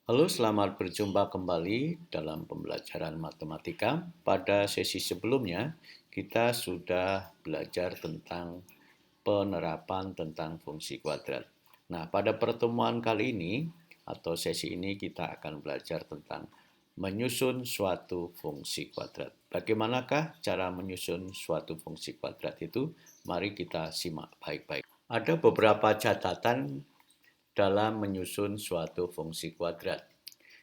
Halo, selamat berjumpa kembali dalam pembelajaran matematika. Pada sesi sebelumnya, kita sudah belajar tentang penerapan tentang fungsi kuadrat. Nah, pada pertemuan kali ini atau sesi ini kita akan belajar tentang menyusun suatu fungsi kuadrat. Bagaimanakah cara menyusun suatu fungsi kuadrat itu? Mari kita simak baik-baik. Ada beberapa catatan dalam menyusun suatu fungsi kuadrat.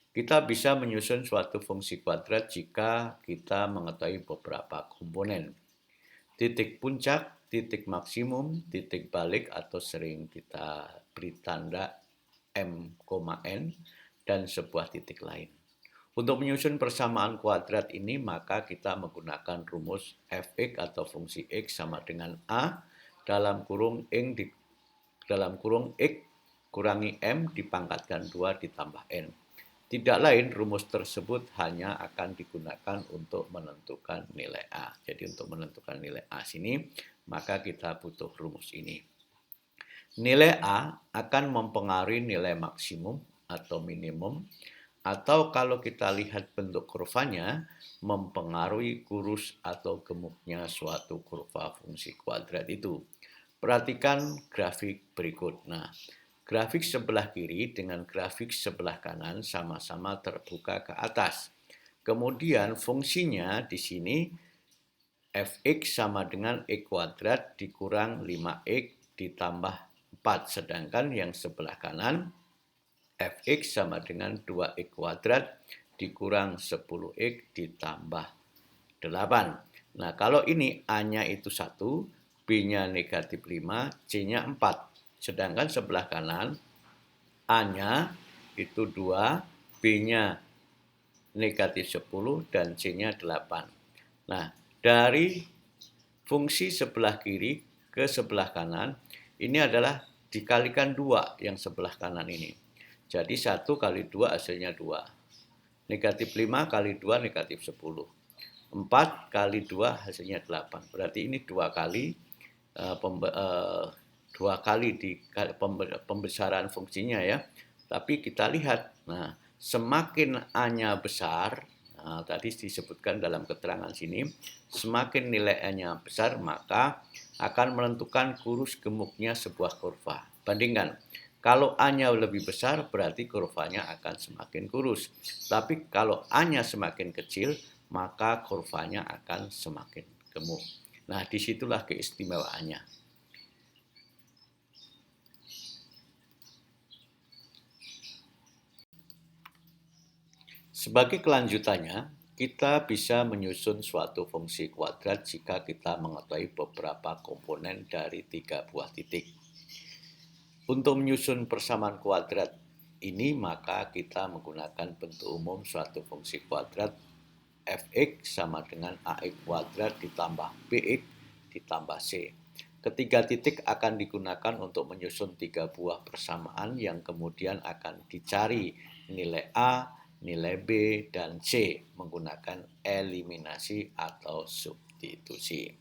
Kita bisa menyusun suatu fungsi kuadrat jika kita mengetahui beberapa komponen. Titik puncak, titik maksimum, titik balik atau sering kita beri tanda M, N, dan sebuah titik lain. Untuk menyusun persamaan kuadrat ini, maka kita menggunakan rumus fx atau fungsi x sama dengan A dalam kurung x kurangi M dipangkatkan 2 ditambah N. Tidak lain, rumus tersebut hanya akan digunakan untuk menentukan nilai A. Jadi untuk menentukan nilai A sini, maka kita butuh rumus ini. Nilai A akan mempengaruhi nilai maksimum atau minimum, atau kalau kita lihat bentuk kurvanya, mempengaruhi kurus atau gemuknya suatu kurva fungsi kuadrat itu. Perhatikan grafik berikut. Nah, grafik sebelah kiri dengan grafik sebelah kanan sama-sama terbuka ke atas. Kemudian fungsinya di sini fx sama dengan x kuadrat dikurang 5x ditambah 4. Sedangkan yang sebelah kanan fx sama dengan 2x kuadrat dikurang 10x ditambah 8. Nah, kalau ini A-nya itu 1, B-nya negatif 5, C-nya 4. Sedangkan sebelah kanan A-nya itu 2, B-nya negatif 10, dan C-nya 8. Nah, dari fungsi sebelah kiri ke sebelah kanan, ini adalah dikalikan 2 yang sebelah kanan ini. Jadi 1 kali 2 hasilnya 2. Negatif 5 kali 2 negatif 10. 4 kali 2 hasilnya 8. Berarti ini 2 kali di pembesaran fungsinya ya. Tapi kita lihat, nah semakin A-nya besar, nah, tadi disebutkan dalam keterangan sini, semakin nilai A-nya besar maka akan menentukan kurus gemuknya sebuah kurva. Bandingkan, kalau A-nya lebih besar berarti kurvanya akan semakin kurus. Tapi kalau A-nya semakin kecil maka kurvanya akan semakin gemuk. Nah, disitulah keistimewaannya. Sebagai kelanjutannya, kita bisa menyusun suatu fungsi kuadrat jika kita mengetahui beberapa komponen dari 3 buah titik. Untuk menyusun persamaan kuadrat ini, maka kita menggunakan bentuk umum suatu fungsi kuadrat fx sama dengan ax kuadrat ditambah bx ditambah c. Ketiga titik akan digunakan untuk menyusun 3 buah persamaan yang kemudian akan dicari nilai A, nilai B, dan C menggunakan eliminasi atau substitusi.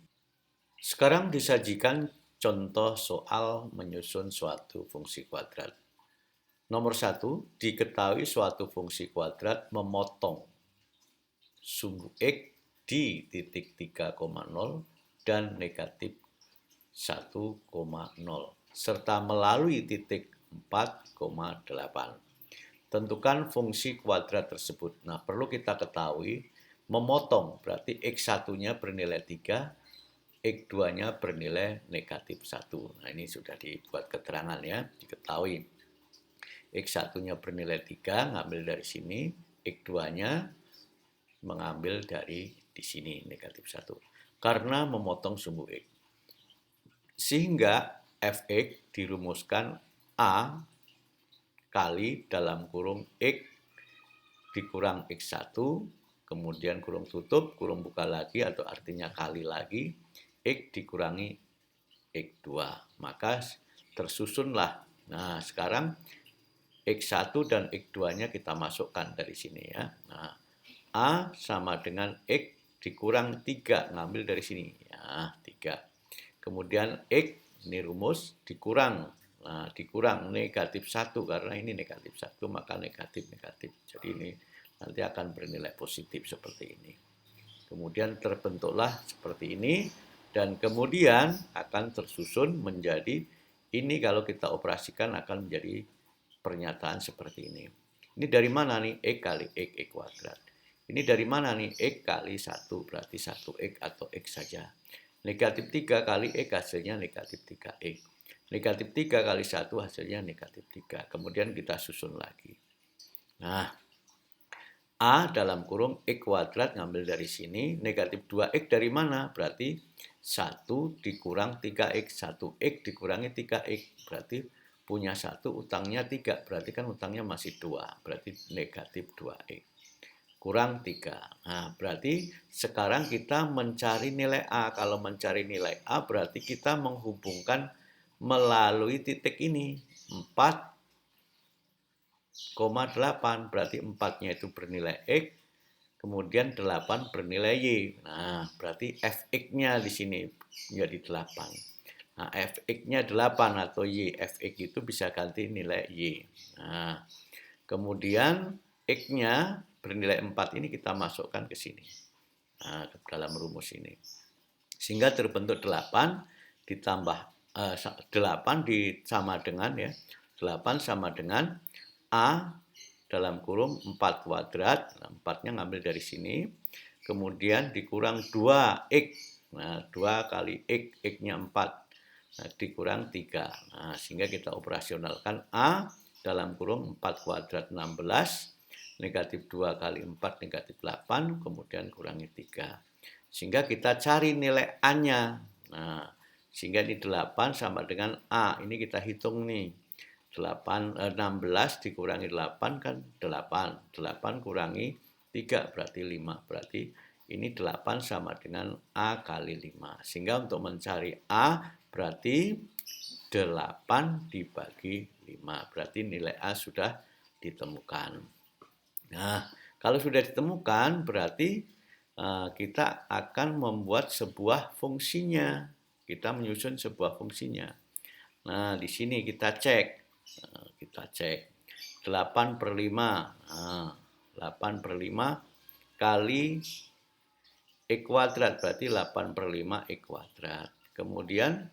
Sekarang disajikan contoh soal menyusun suatu fungsi kuadrat. Nomor 1, diketahui suatu fungsi kuadrat memotong sumbu X di titik 3,0 dan negatif 1,0 serta melalui titik 4,8. Tentukan fungsi kuadrat tersebut. Nah, perlu kita ketahui memotong berarti X1-nya bernilai 3, X2-nya bernilai negatif 1. Nah, ini sudah dibuat keterangan ya, diketahui. X1-nya bernilai 3, ngambil dari sini, X2-nya mengambil dari di sini negatif 1. Karena memotong sumbu X. Sehingga Fx dirumuskan A kali dalam kurung X dikurang X1, kemudian kurung tutup, kurung buka lagi atau artinya kali lagi, X dikurangi X2. Maka tersusunlah. Nah, sekarang X1 dan X2-nya kita masukkan dari sini ya. Nah, A sama dengan X dikurang 3, ngambil dari sini. Ya, 3. Kemudian X, ini rumus, dikurang Nah, dikurang negatif 1 karena ini negatif 1 maka negatif-negatif. Jadi ini nanti akan bernilai positif seperti ini. Kemudian terbentuklah seperti ini dan kemudian akan tersusun menjadi ini kalau kita operasikan akan menjadi pernyataan seperti ini. Ini dari mana nih? X kali X kuadrat. Ini dari mana nih? X kali 1 berarti 1X atau X saja. Negatif 3 kali X hasilnya negatif 3X. Negatif 3 kali 1 hasilnya negatif 3. Kemudian kita susun lagi. Nah, A dalam kurung X kuadrat ngambil dari sini. Negatif 2X dari mana? Berarti 1 dikurang 3X. 1X dikurangi 3X. Berarti punya 1, utangnya 3. Berarti kan utangnya masih 2. Berarti negatif 2X. Kurang 3. Nah, berarti sekarang kita mencari nilai A. Kalau mencari nilai A berarti kita menghubungkan melalui titik ini 4,8 berarti 4-nya itu bernilai X, kemudian 8 bernilai Y. Nah, berarti Fx-nya di sini menjadi 8. Nah, Fx-nya 8 atau Y. Fx itu bisa ganti nilai Y. Nah, kemudian X-nya bernilai 4 ini kita masukkan ke sini. Nah, ke dalam rumus ini. Sehingga terbentuk 8 ditambah 8 sama dengan ya. 8 sama dengan A dalam kurung 4 kuadrat. Nah, 4-nya ngambil dari sini. Kemudian dikurang 2X. Nah, 2 kali X, X-nya 4. Nah, dikurang 3. Nah, sehingga kita operasionalkan A dalam kurung 4 kuadrat 16. Negatif 2 kali 4 negatif 8. Kemudian kurangi 3. Sehingga kita cari nilai A-nya. Nah, sehingga ini 8 sama dengan A. Ini kita hitung nih. 16 dikurangi 8 kan 8. 8 kurangi 3 berarti 5. Berarti ini 8 sama dengan A kali 5. Sehingga untuk mencari A berarti 8 dibagi 5. Berarti nilai A sudah ditemukan. Nah, kalau sudah ditemukan berarti kita akan membuat sebuah fungsinya. Kita menyusun sebuah fungsinya. Nah, di sini kita cek. Kita cek. 8 per 5. Nah, 8 per 5 kali X kuadrat. Berarti 8 per 5 X kuadrat. Kemudian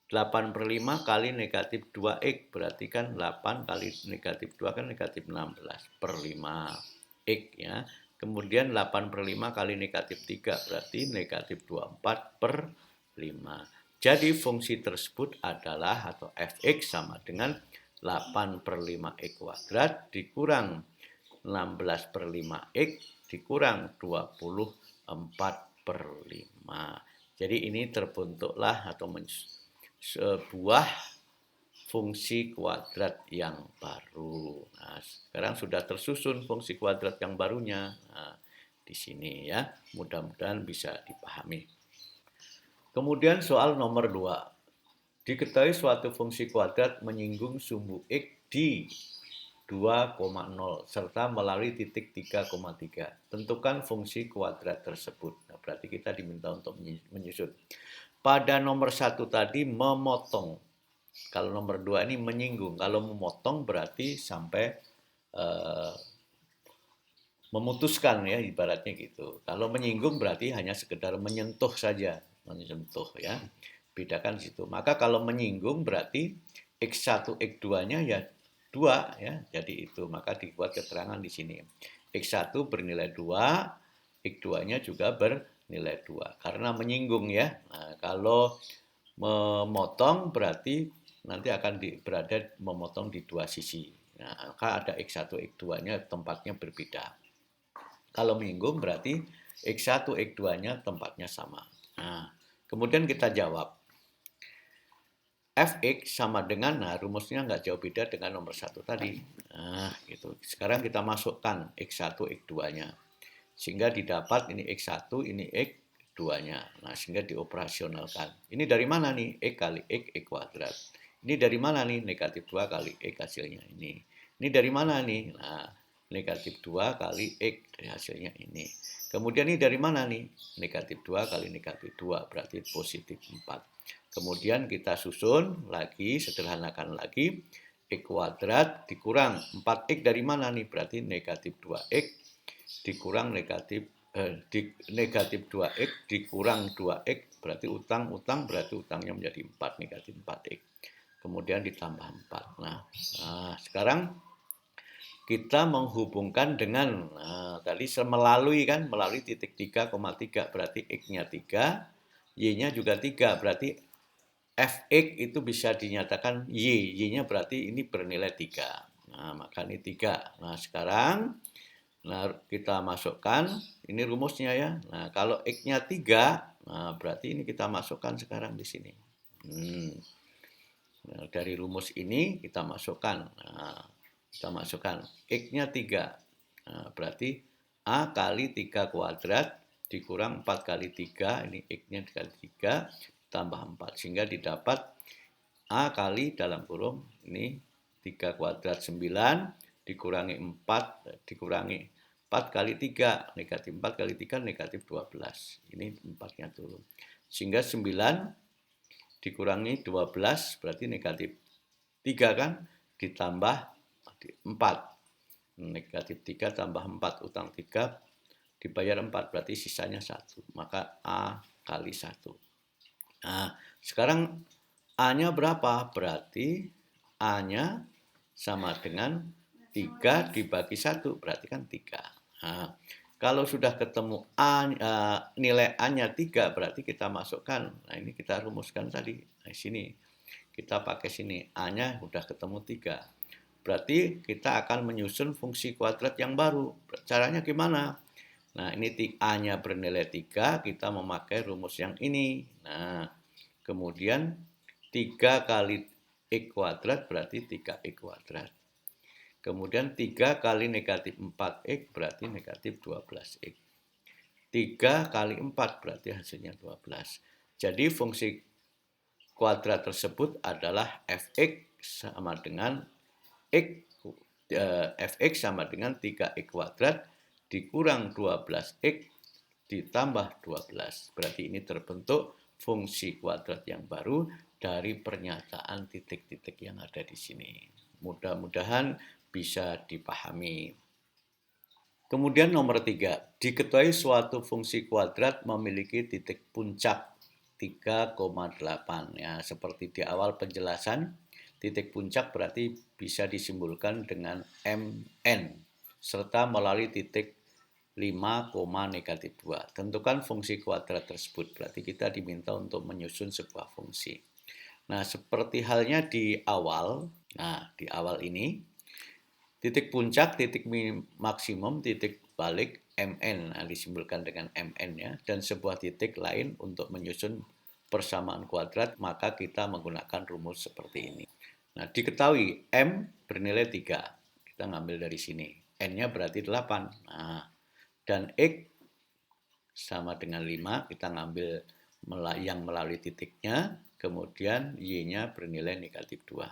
8 per 5 kali negatif 2X. Berarti kan 8 kali negatif 2 kan negatif 16 per 5X ya. Kemudian 8 per 5 kali negatif 3 berarti negatif 24 per 5. Jadi fungsi tersebut adalah atau Fx sama dengan 8 per 5X kuadrat dikurang 16 per 5X dikurang 24 per 5. Jadi ini terbentuklah atau sebuah fungsi kuadrat yang baru. Nah, sekarang sudah tersusun fungsi kuadrat yang barunya. Nah, di sini ya, mudah-mudahan bisa dipahami. Kemudian soal nomor 2. Diketahui suatu fungsi kuadrat menyinggung sumbu X di 2,0 serta melalui titik 3,3. Tentukan fungsi kuadrat tersebut. Nah, berarti kita diminta untuk menyusun. Pada nomor 1 tadi memotong. Kalau nomor 2 ini menyinggung. Kalau memotong berarti sampai memutuskan ya ibaratnya gitu. Kalau menyinggung berarti hanya sekedar menyentuh saja. Menyentuh ya. Bedakan di situ. Maka kalau menyinggung berarti X1, X2-nya ya 2 ya. Jadi itu. Maka dibuat keterangan di sini. X1 bernilai 2, X2-nya juga bernilai 2 karena menyinggung ya. Nah, kalau memotong berarti nanti akan berada memotong di dua sisi. Nah, maka ada X1, X2-nya tempatnya berbeda. Kalau menyinggung berarti X1, X2-nya tempatnya sama. Nah, kemudian kita jawab. Fx sama dengan, nah rumusnya nggak jauh beda dengan nomor 1 tadi. Nah, gitu. Sekarang kita masukkan X1, X2-nya. Sehingga didapat ini X1, ini X2-nya. Nah, sehingga dioperasionalkan. Ini dari mana nih? X kali X, X kuadrat. Ini dari mana nih? Negatif 2 kali X hasilnya ini. Ini dari mana nih? Nah, negatif 2 kali X hasilnya ini. Kemudian ini dari mana nih? Negatif 2 kali negatif 2 berarti positif 4. Kemudian kita susun lagi, sederhanakan lagi. X kuadrat dikurang 4x dari mana nih? Berarti negatif 2x dikurang negatif negatif 2x dikurang 2x berarti utang berarti utangnya menjadi 4, negatif 4x. Kemudian ditambah 4. Nah, sekarang kita menghubungkan dengan tadi melalui titik 3,3 berarti X-nya 3, Y-nya juga 3 berarti Fx itu bisa dinyatakan Y-nya berarti ini bernilai 3. Nah, maka ini 3. Nah, sekarang kita masukkan, ini rumusnya ya. Nah, kalau X-nya 3, nah berarti ini kita masukkan sekarang di sini. Nah, dari rumus ini kita masukkan. Nah, kita masukkan X-nya 3. Nah, berarti A kali 3 kuadrat dikurang 4 kali 3. Ini X-nya kali 3 tambah 4. Sehingga didapat A kali dalam kurung ini 3 kuadrat 9 dikurangi 4 dikurangi 4 kali 3. Negatif 4 kali 3 negatif 12. Ini 4-nya turun. Sehingga 9 dikurangi 12 berarti negatif 3 kan, ditambah 4. Negatif 3 tambah 4, utang 3 dibayar 4 berarti sisanya 1. Maka A kali 1. Nah, sekarang A-nya berapa? Berarti A-nya sama dengan 3 dibagi 1, berarti kan 3. Nah, kalau sudah ketemu nilai A-nya 3, berarti kita masukkan. Nah, ini kita rumuskan tadi. Nah, sini. Kita pakai sini. A-nya sudah ketemu 3. Berarti kita akan menyusun fungsi kuadrat yang baru. Caranya gimana? Nah, ini A-nya bernilai 3, kita memakai rumus yang ini. Nah, kemudian 3 kali X kuadrat berarti 3X kuadrat. Kemudian 3 kali negatif 4x berarti negatif 12x. 3 kali 4 berarti hasilnya 12. Jadi fungsi kuadrat tersebut adalah fx sama dengan fx sama dengan 3x kuadrat dikurang 12x ditambah 12. Berarti ini terbentuk fungsi kuadrat yang baru dari pernyataan titik-titik yang ada di sini. Mudah-mudahan bisa dipahami. Kemudian nomor 3, diketahui suatu fungsi kuadrat memiliki titik puncak 3,8. Ya, seperti di awal penjelasan, titik puncak berarti bisa disimbolkan dengan MN serta melalui titik 5, negatif 2. Tentukan fungsi kuadrat tersebut. Berarti kita diminta untuk menyusun sebuah fungsi. Nah, seperti halnya di awal. Nah, di awal ini titik puncak, titik maksimum, titik balik MN, nah, disimbolkan dengan MN ya, dan sebuah titik lain untuk menyusun persamaan kuadrat, maka kita menggunakan rumus seperti ini. Nah, diketahui M bernilai 3, kita ngambil dari sini. N-nya berarti 8. Nah, dan X sama dengan 5, kita ngambil yang melalui titiknya, kemudian Y-nya bernilai negatif 2.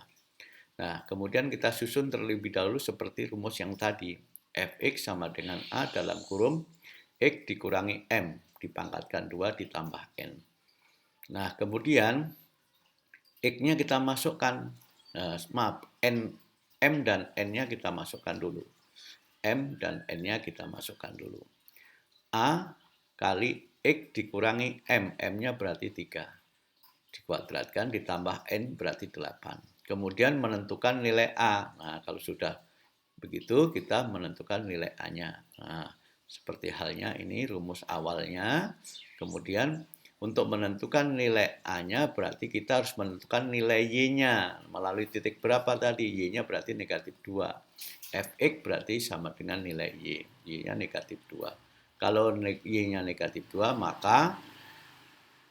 Nah, kemudian kita susun terlebih dahulu seperti rumus yang tadi. Fx sama dengan A dalam kurung X dikurangi M, dipangkatkan 2 ditambah N. Nah, kemudian X-nya kita masukkan, M dan N-nya kita masukkan dulu. M dan N-nya kita masukkan dulu. A kali X dikurangi M, M-nya berarti 3. Dikuadratkan ditambah N berarti 8. Kemudian menentukan nilai A. Nah, kalau sudah begitu, kita menentukan nilai A-nya. Nah, seperti halnya ini rumus awalnya. Kemudian untuk menentukan nilai A-nya berarti kita harus menentukan nilai Y-nya. Melalui titik berapa tadi? Y-nya berarti negatif 2. Fx berarti sama dengan nilai Y. Y-nya negatif 2. Kalau Y-nya negatif 2, maka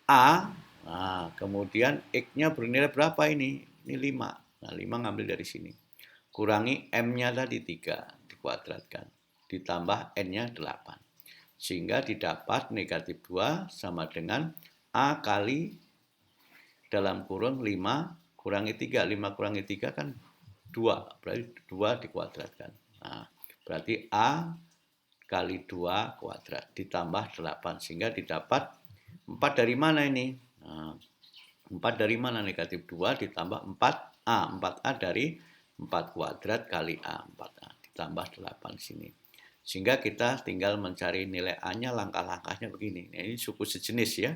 A, nah kemudian X-nya bernilai berapa ini? Ini 5. Nah, 5 ngambil dari sini. Kurangi M-nya tadi 3, dikuadratkan. Ditambah N-nya 8. Sehingga didapat negatif 2 sama dengan A kali dalam kurung 5 kurangi 3. 5 kurangi 3 kan 2. Berarti 2 dikuadratkan. Nah, berarti A kali 2 kuadrat ditambah 8 sehingga didapat 4 dari mana ini? Nah, 4 dari mana? Negatif 2 ditambah 4A. 4A dari 4 kuadrat kali A. 4A ditambah 8 sini. Sehingga kita tinggal mencari nilai A-nya, langkah-langkahnya begini. Nah, ini suku sejenis ya.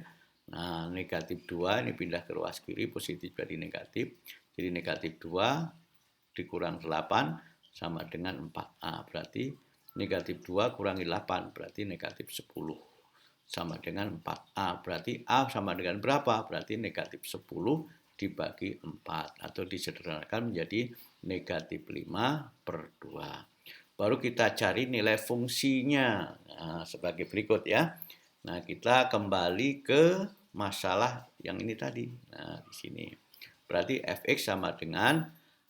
Nah, negatif 2 ini pindah ke ruas kiri, positif jadi negatif. Jadi negatif 2 dikurang 8 sama dengan 4A. Berarti negatif 2 kurangi 8, berarti negatif 10. Sama dengan 4A. Berarti A sama dengan berapa? Berarti negatif 10 dibagi 4. Atau disederhanakan menjadi negatif 5/2. Baru kita cari nilai fungsinya. Nah, sebagai berikut ya. Nah, kita kembali ke masalah yang ini tadi. Nah, di sini. Berarti fx sama dengan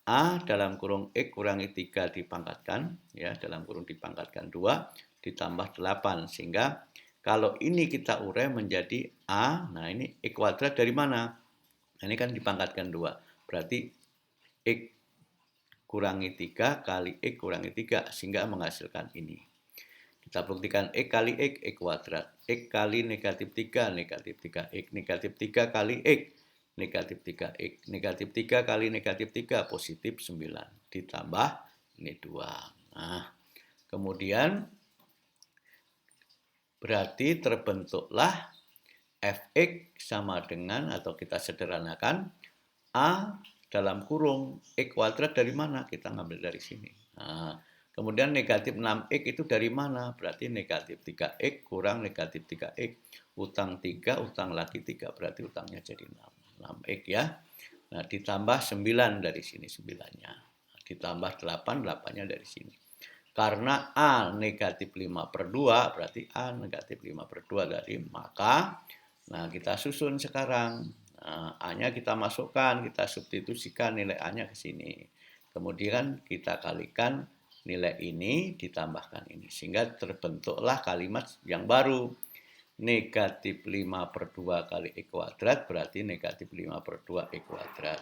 A dalam kurung X kurangi 3 dipangkatkan, ya, dalam kurung dipangkatkan 2, ditambah 8. Sehingga kalau ini kita urai menjadi A, nah ini X kuadrat dari mana? Nah, ini kan dipangkatkan 2. Berarti X kurangi 3 kali X kurangi 3, sehingga menghasilkan ini. Kita buktikan X kali X, X kuadrat. X kali negatif 3, negatif 3X. Negatif 3 kali X, negatif 3X. Negatif 3 kali negatif 3, positif 9. Ditambah ini 2. Nah, kemudian berarti terbentuklah fx sama dengan, atau kita sederhanakan, A dalam kurung X kuadrat dari mana? Kita ngambil dari sini. Nah, kemudian negatif 6X itu dari mana? Berarti negatif 3X kurang negatif 3X. Utang 3, utang lagi 3. Berarti utangnya jadi 6. 6X ya. Nah, ditambah 9 dari sini 9-nya. Ditambah 8, 8-nya dari sini. Karena A negatif 5/2, berarti A negatif 5/2 tadi. Maka, nah kita susun sekarang. Nah, A-nya kita masukkan, kita substitusikan nilai A-nya ke sini. Kemudian kita kalikan nilai ini, ditambahkan ini. Sehingga terbentuklah kalimat yang baru. Negatif 5/2 kali X kuadrat berarti negatif 5/2 X kuadrat.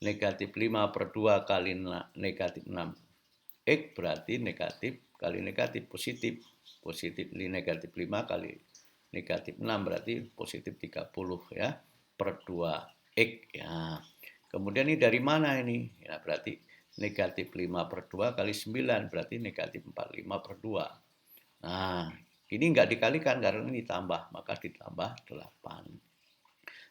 Negatif 5/2 kali negatif 6. X berarti negatif kali negatif positif. Positif negatif 5 kali negatif 6 berarti positif 30 ya. Per 2X ya. Kemudian ini dari mana ini? Ya, berarti negatif 5/2 kali 9 berarti negatif 45/2. Nah, ini enggak dikalikan karena ini ditambah, maka ditambah 8.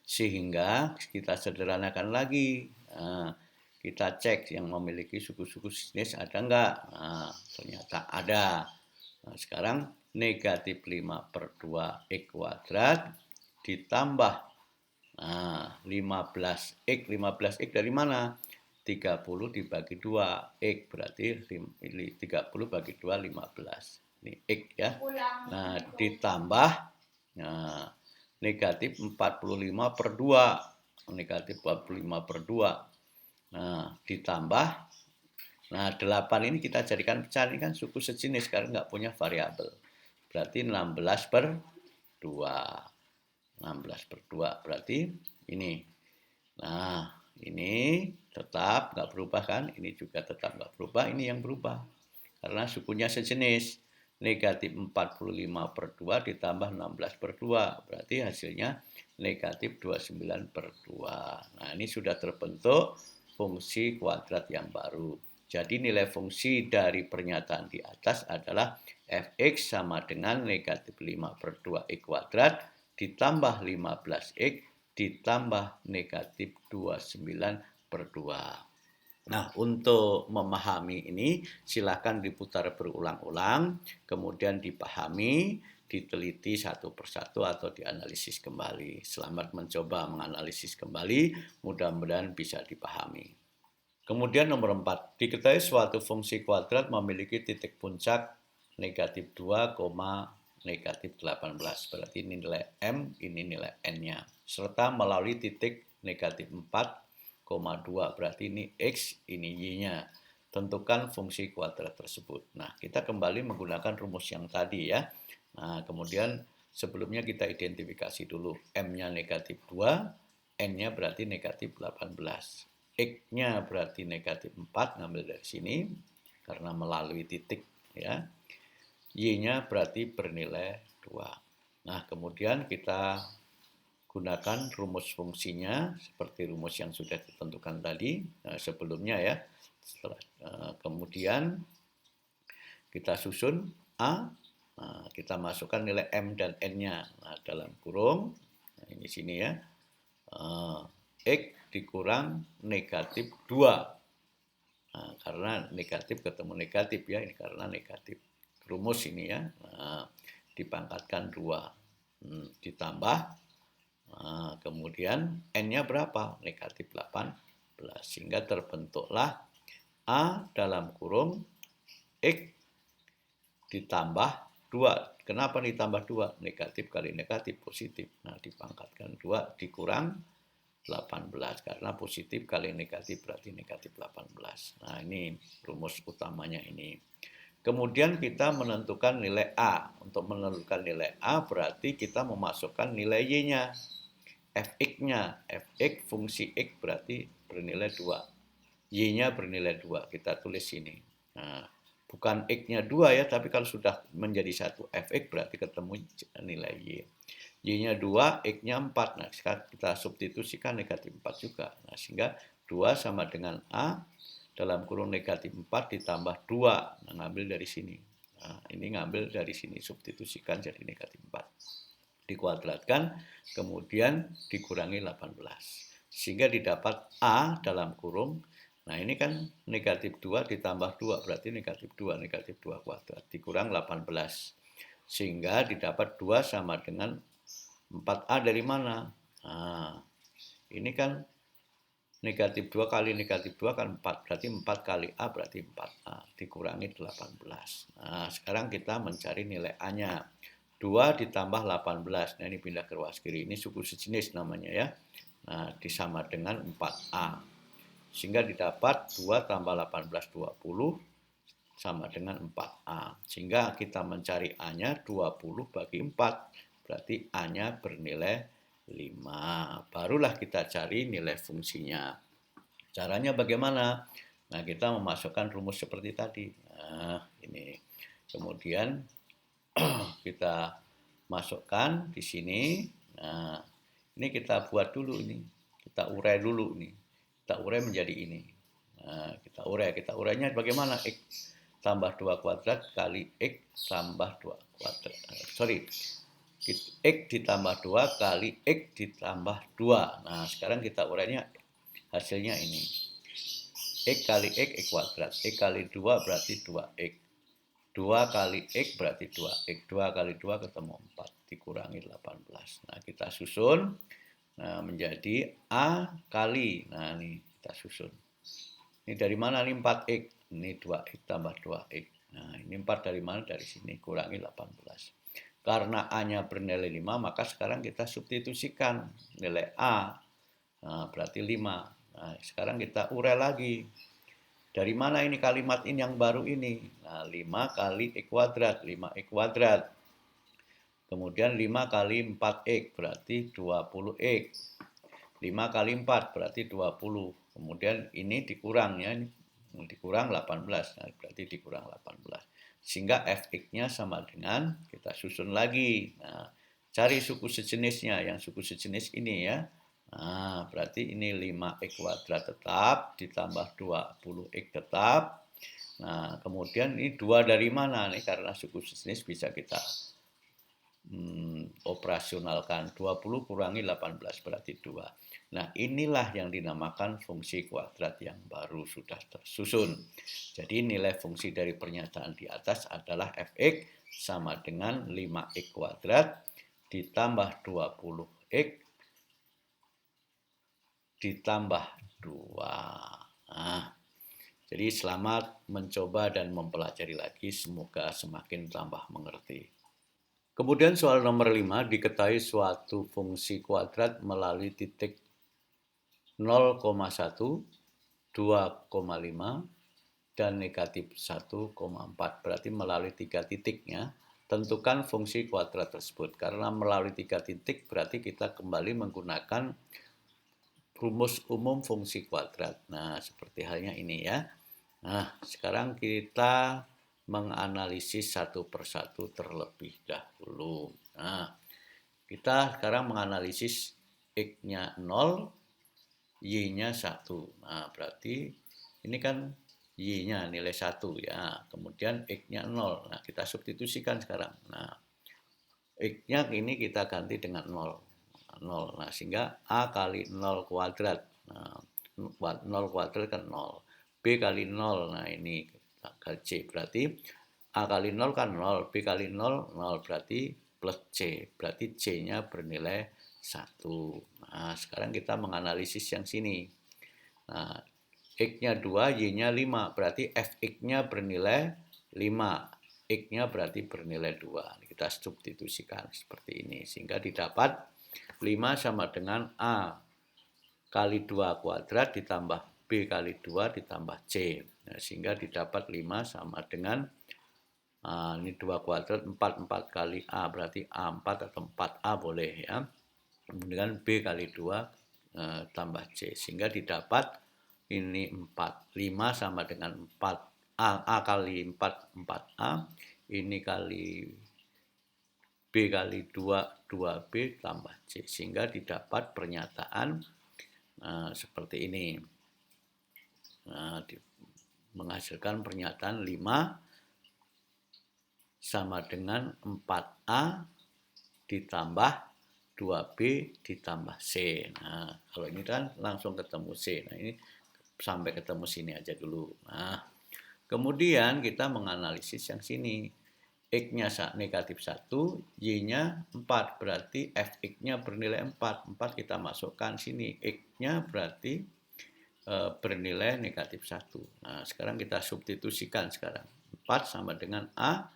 Sehingga kita sederhanakan lagi. Nah, kita cek yang memiliki suku-suku sejenis ada enggak? Nah, ternyata ada. Nah, sekarang negatif 5/2 X kuadrat ditambah 15X. 15X dari mana? 30 dibagi 2 X berarti 30 bagi 2 15. Ini X ya. Nah, ditambah negatif 45/2. Negatif 45/2. Nah, ditambah, nah 8 ini kita jadikan pecahan, ini kan suku sejenis karena nggak punya variabel. Berarti 16/2. 16/2 berarti ini. Nah, ini tetap nggak berubah kan? Ini juga tetap nggak berubah, ini yang berubah. Karena sukunya sejenis. Negatif 45/2 ditambah 16/2. Berarti hasilnya negatif 29/2. Nah, ini sudah terbentuk fungsi kuadrat yang baru. Jadi nilai fungsi dari pernyataan di atas adalah fx sama dengan negatif 5/2 x kuadrat ditambah 15x ditambah negatif 29/2. Nah, untuk memahami ini silakan diputar berulang-ulang, kemudian dipahami, diteliti satu persatu atau dianalisis kembali. Selamat mencoba menganalisis kembali, mudah-mudahan bisa dipahami. Kemudian nomor 4, diketahui suatu fungsi kuadrat memiliki titik puncak negatif 2, negatif 18. Berarti ini nilai M, ini nilai N-nya. Serta melalui titik negatif 4,2. Berarti ini X, ini Y-nya. Tentukan fungsi kuadrat tersebut. Nah, kita kembali menggunakan rumus yang tadi ya. Nah, kemudian sebelumnya kita identifikasi dulu. M-nya negatif 2, N-nya berarti negatif 18. X-nya berarti negatif 4, ngambil dari sini, karena melalui titik ya. Y-nya berarti bernilai 2. Nah, kemudian kita gunakan rumus fungsinya seperti rumus yang sudah ditentukan tadi sebelumnya ya. Kemudian kita susun A, kita masukkan nilai M dan N-nya. Nah, dalam kurung, ini sini ya, X dikurang negatif 2. Nah, karena negatif ketemu negatif ya, ini karena negatif. Rumus ini ya, dipangkatkan 2. Ditambah, kemudian N-nya berapa? Negatif 18. Sehingga terbentuklah A dalam kurung X ditambah 2. Kenapa ditambah 2? Negatif kali negatif positif. Nah, dipangkatkan 2 dikurang 18. Karena positif kali negatif berarti negatif 18. Nah, ini rumus utamanya ini. Kemudian kita menentukan nilai A. Untuk menentukan nilai A berarti kita memasukkan nilai Y-nya. Fx-nya. Fx fungsi X berarti bernilai 2. Y-nya bernilai 2. Kita tulis sini. Nah, bukan X-nya 2 ya, tapi kalau sudah menjadi 1 Fx berarti ketemu nilai Y. Y-nya 2, X-nya 4. Nah, sekarang kita substitusikan negatif 4 juga. Nah, sehingga 2 sama dengan A dalam kurung negatif 4 ditambah 2. Nah, ngambil dari sini. Nah, ini ngambil dari sini, substitusikan jadi negatif 4. Dikuadratkan, kemudian dikurangi 18. Sehingga didapat A dalam kurung, nah ini kan negatif 2 ditambah 2, berarti negatif 2 kuadrat, dikurang 18. Sehingga didapat 2 sama dengan 4A dari mana? Nah, ini kan negatif 2 kali negatif 2 kan 4, berarti 4 kali A berarti 4A, dikurangi 18. Nah, sekarang kita mencari nilai A-nya. 2 ditambah 18, nah ini pindah ke ruas kiri, ini suku sejenis namanya ya. Nah, disama dengan 4A. Sehingga didapat 2 tambah 18, 20, sama dengan 4A. Sehingga kita mencari A-nya 20 bagi 4, berarti A-nya bernilai 5. Barulah kita cari nilai fungsinya. Caranya bagaimana? Nah, kita memasukkan rumus seperti tadi. Nah, ini. Kemudian kita masukkan di sini. Nah, ini kita buat dulu ini. Kita urai dulu nih. Kita urai menjadi ini. Nah, kita urainya bagaimana? X tambah 2 kuadrat kali X tambah 2 kuadrat. X ditambah 2 kali X ditambah 2. Nah, sekarang kita urainya hasilnya ini. X kali X kuadrat. X kali 2 berarti 2X. 2 kali X berarti 2X. 2 kali 2 ketemu 4. Dikurangi 18. Nah, kita susun. Nah, menjadi A kali. Nah, ini kita susun. Ini dari mana? Ini 4X. Ini 2X tambah 2X. Nah, ini 4 dari mana? Dari sini. Kurangi 18. Karena A-nya bernilai 5, maka sekarang kita substitusikan nilai A. Nah, berarti 5. Nah, sekarang kita urai lagi. Dari mana ini kalimat ini yang baru ini? Nah, 5 kali X kuadrat, 5X kuadrat. Kemudian 5 kali 4X berarti 20X. 5 kali 4 berarti 20. Kemudian ini dikurang ya, ini dikurang 18. Nah, berarti dikurang 18. Sehingga Fx-nya sama dengan, kita susun lagi. Nah, cari suku sejenisnya, yang suku sejenis ini ya. Nah, berarti ini 5X kuadrat tetap, ditambah 20X tetap. Nah, kemudian ini 2 dari mana? Nih, karena suku sejenis bisa kita operasionalkan. 20 kurangi 18 berarti 2. Nah, inilah yang dinamakan fungsi kuadrat yang baru sudah tersusun. Jadi nilai fungsi dari pernyataan di atas adalah Fx sama dengan 5X kuadrat ditambah 20X ditambah 2. Nah, jadi selamat mencoba dan mempelajari lagi, semoga semakin tambah mengerti. Kemudian soal nomor 5, diketahui suatu fungsi kuadrat melalui titik 0,1, 2,5, dan negatif 1,4. Berarti melalui 3 titiknya. Tentukan fungsi kuadrat tersebut. Karena melalui 3 titik berarti kita kembali menggunakan rumus umum fungsi kuadrat. Nah, seperti halnya ini ya. Nah, sekarang kita menganalisis satu persatu terlebih dahulu. Nah, kita sekarang menganalisis X-nya 0, Y-nya 1. Nah, berarti ini kan Y-nya nilai 1 ya. Kemudian X-nya 0. Nah, kita substitusikan sekarang. Nah, X-nya ini kita ganti dengan 0. 0. Nah, sehingga A kali 0 kuadrat. Nah, 0 kuadrat kan 0. B kali 0. Nah, ini C. Berarti A kali 0 kan 0. B kali 0, 0. Berarti plus C. Berarti C-nya bernilai 1. Nah, sekarang kita menganalisis yang sini. Nah, X-nya 2, Y-nya 5. Berarti Fx-nya bernilai 5. X-nya berarti bernilai 2. Kita substitusikan seperti ini. Sehingga didapat 5 sama dengan A kali 2 kuadrat ditambah B kali 2 ditambah C. Nah, sehingga didapat 5 sama dengan ini 2 kuadrat, 4 kali A, berarti A4 atau 4A boleh ya. Kemudian B kali 2 tambah C. Sehingga didapat ini 4. 5 sama dengan 4. A kali 4, 4A. Ini kali B kali 2, 2B tambah C. Sehingga didapat pernyataan seperti ini. Nah, menghasilkan pernyataan 5 sama dengan 4A ditambah 2B ditambah C. Nah, kalau ini kan langsung ketemu C. Nah, ini sampai ketemu sini aja dulu. Nah, kemudian kita menganalisis yang sini. X-nya negatif 1, Y-nya 4. Berarti Fx-nya bernilai 4. 4 kita masukkan sini. X-nya berarti bernilai negatif 1. Nah, sekarang kita substitusikan sekarang. 4 sama dengan A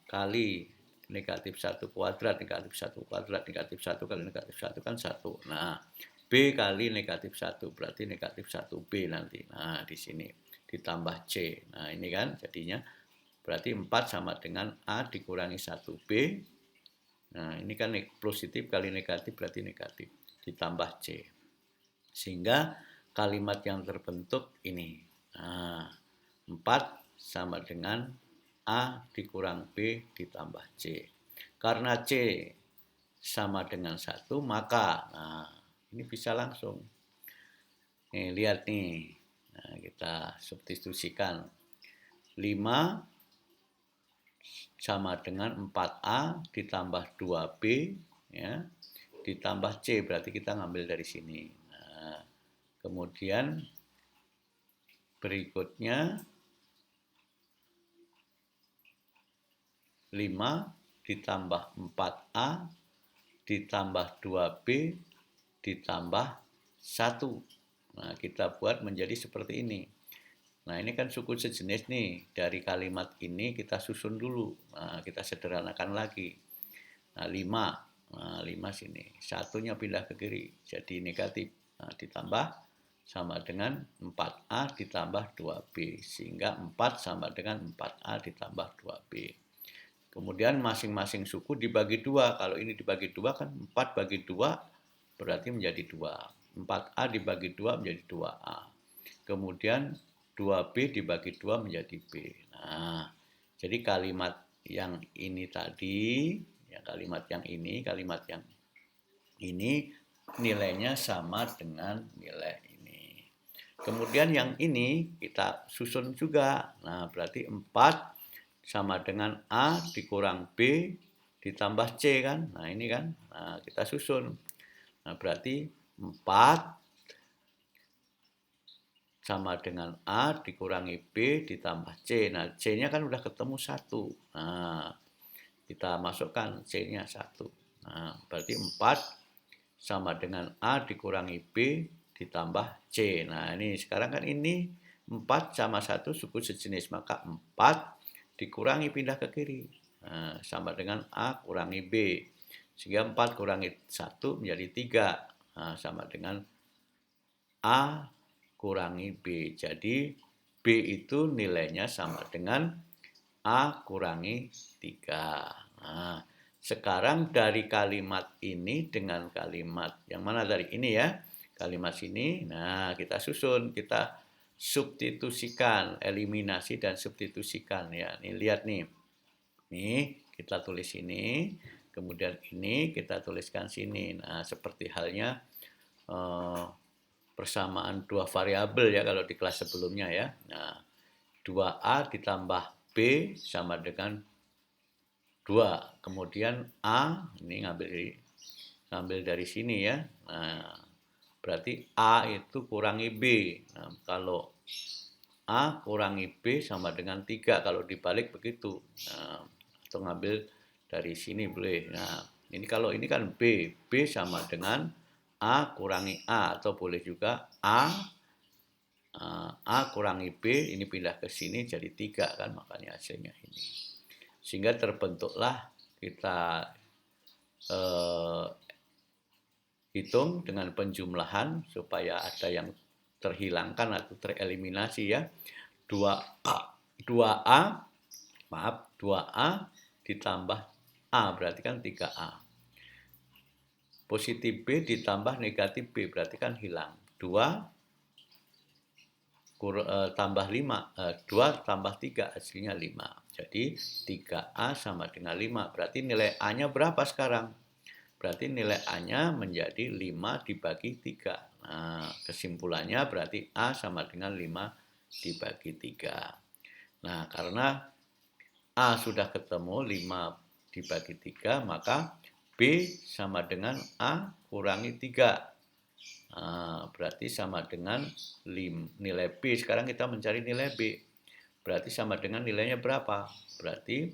kali negatif 1 kuadrat, negatif 1 kuadrat, negatif 1 kali negatif 1 kan 1. Nah, B kali negatif 1, berarti negatif 1B nanti. Nah, di sini ditambah C. Nah, ini kan jadinya berarti 4 sama dengan A dikurangi 1B. Nah, ini kan positif kali negatif berarti negatif. Ditambah C. Sehingga kalimat yang terbentuk ini. Nah, 4 sama dengan A dikurang B ditambah C. Karena C sama dengan 1, maka ini bisa langsung. Nih, lihat nih. Nah, kita substitusikan. 5 sama dengan 4A ditambah 2B ya, ditambah C, berarti kita ngambil dari sini. Nah, kemudian berikutnya 5 ditambah 4A ditambah 2B ditambah 1. Nah, kita buat menjadi seperti ini. Nah, ini kan suku sejenis nih. Dari kalimat ini kita susun dulu. Nah, kita sederhanakan lagi. Nah, 5. Nah, 5 sini. Satunya pindah ke kiri. Jadi negatif. Nah, ditambah sama dengan 4A ditambah 2B. Sehingga 4 sama dengan 4A ditambah 2B. Kemudian masing-masing suku dibagi 2. Kalau ini dibagi 2 kan 4 bagi 2 berarti menjadi 2. 4A dibagi 2 menjadi 2A. Kemudian 2B dibagi 2 menjadi B. Nah, jadi kalimat yang ini tadi, ya kalimat yang ini nilainya sama dengan nilai ini. Kemudian yang ini kita susun juga. Nah, berarti 4 sama dengan A dikurang B ditambah C kan. Nah, ini kan. Nah, kita susun. Nah, berarti 4 sama dengan A dikurangi B ditambah C. Nah, C-nya kan udah ketemu 1. Nah, kita masukkan C-nya 1. Nah, berarti 4 sama dengan A dikurangi B ditambah C. Nah, ini sekarang kan ini 4 sama 1 suku sejenis. Maka 4 dikurangi pindah ke kiri. Nah, sama dengan A kurangi B. Sehingga 4 kurangi 1 menjadi 3. Nah, sama dengan A kurangi B. Jadi B itu nilainya sama dengan A kurangi 3. Nah, sekarang dari kalimat ini dengan kalimat yang mana dari ini ya? Kalimat sini. Nah, kita susun. Kita substitusikan, eliminasi dan substitusikan ya. Nih lihat nih. Nih kita tulis ini, kemudian ini kita tuliskan sini. Nah, seperti halnya persamaan dua variabel ya kalau di kelas sebelumnya ya. Nah, 2A ditambah B sama dengan 2. Kemudian A ini ngambil dari sini ya. Nah, berarti A itu kurangi B. Nah, kalau A kurangi B sama dengan 3. Kalau dibalik begitu. Nah, atau ngambil dari sini boleh. Nah, ini kalau ini kan B. B sama dengan A kurangi A. Atau boleh juga A kurangi B. Ini pindah ke sini jadi 3 kan. Makanya hasilnya ini. Sehingga terbentuklah kita hitung dengan penjumlahan supaya ada yang terhilangkan atau tereliminasi ya. 2A ditambah A berarti kan 3A. Positif B ditambah negatif B berarti kan hilang. 2 tambah 5, 2 tambah 3 hasilnya 5. Jadi 3A sama dengan 5. Berarti nilai A-nya berapa sekarang? Berarti nilai A-nya menjadi 5 dibagi 3. Nah, kesimpulannya berarti A sama dengan 5 dibagi 3. Nah, karena A sudah ketemu 5 dibagi 3, maka B sama dengan A kurangi 3. Nah, berarti sama dengan nilai B. Sekarang kita mencari nilai B. Berarti sama dengan nilainya berapa? Berarti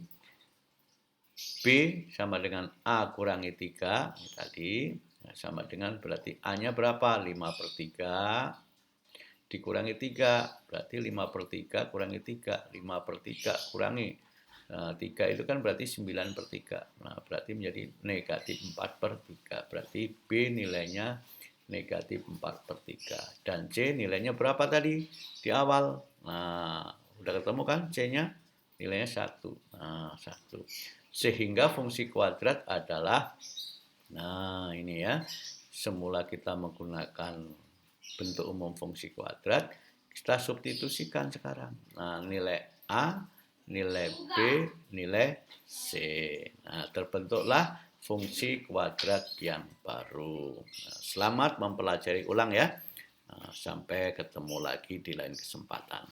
B sama dengan A kurangi 3 tadi. Sama dengan berarti A-nya berapa? 5/3 dikurangi 3. Berarti 5/3 kurangi 3. 5/3 kurangi 3 itu kan berarti 9/3. Nah, berarti menjadi negatif 4/3. Berarti B nilainya negatif 4/3. Dan C nilainya berapa tadi di awal? Nah, udah ketemu kan C-nya? Nilainya 1. Nah, 1. Sehingga fungsi kuadrat adalah, nah ini ya, semula kita menggunakan bentuk umum fungsi kuadrat, kita substitusikan sekarang. Nah, nilai A, nilai B, nilai C. Nah, terbentuklah fungsi kuadrat yang baru. Nah, selamat mempelajari ulang ya. Nah, sampai ketemu lagi di lain kesempatan.